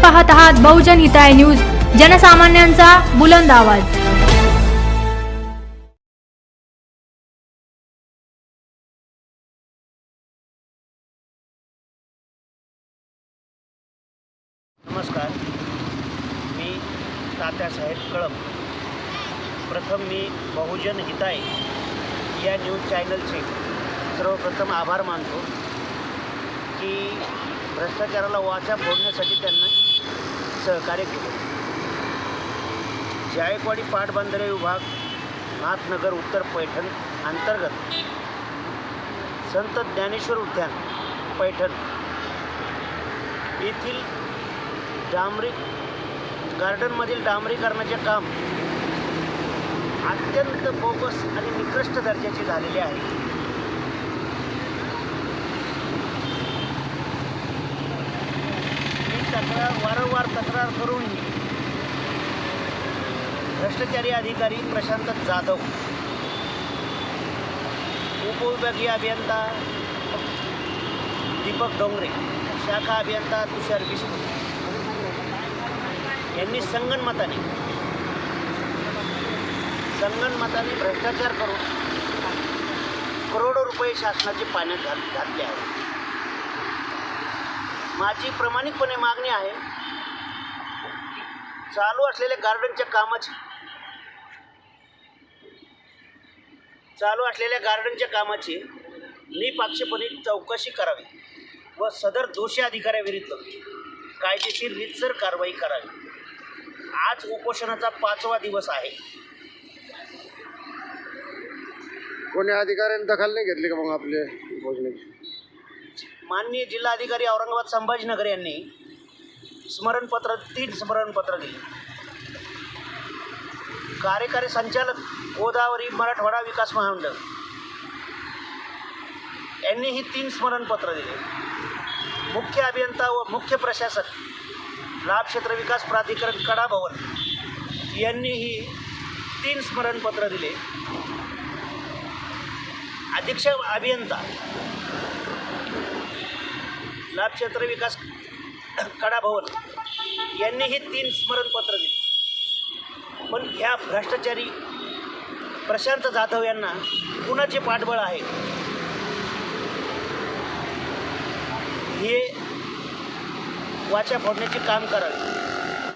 पाहत आहात बहुजन हिताय न्यूज, जनसामान्यांचा बुलंद आवाज। नमस्कार, मी तात्यासाहेब कळम। प्रथम मी बहुजन हिताय या न्यूज चॅनलचे सर्वप्रथम आभार मानतो की भ्रष्टाचाराला वाचा फोडण्यासाठी त्यांना सहकार्य केले। जायकवाडी पाटबंधारे विभाग नाथनगर उत्तर पैठण अंतर्गत संत ज्ञानेश्वर उद्यान पैठण येथील गार्डनमधील डांबरीकरणाचे काम अत्यंत बोगस आणि निकृष्ट दर्जाचे झालेले आहे। वारंवार तक्रार करूनही भ्रष्टाचारी अधिकारी प्रशांत जाधव, उपविभागीय अभियंता दीपक डोंगरे, शाखा अभियंता तुषार विष्णू यांनी संगनमताने भ्रष्टाचार करून करोडो रुपये शासनाचे पाण्यात घातले आहे। माझी प्रामाणिकपणे मागणी आहे चालू असलेल्या गार्डनच्या कामाची निपक्षपाती चौकशी करावी व सदर दोषी अधिकाऱ्याविरुद्ध कायदेशीर रीतसर कारवाई करावी। आज उपोषणाचा 5वा दिवस आहे। कोणी अधिकाऱ्यांनी दखल नाही घेतली का मग आपले उपोषणाची? माननीय जिल्हाधिकारी औरंगाबाद संभाजीनगर यांनी 3 स्मरणपत्र दिली। कार्यकारी संचालक गोदावरी मराठवाडा विकास महामंडळ यांनीही 3 स्मरणपत्र दिले। मुख्य अभियंता व मुख्य प्रशासक लाभ क्षेत्र विकास प्राधिकरण कडा भवन यांनीही 3 स्मरणपत्र दिले। अधीक्षक अभियंता लाभ क्षेत्र विकास कडा भवन यांनीही 3 स्मरणपत्र दिले। पण ह्या भ्रष्टाचारी प्रशांत जाधव यांना कुणाचे पाठबळ आहे हे वाचा फोडण्याचे काम करावे।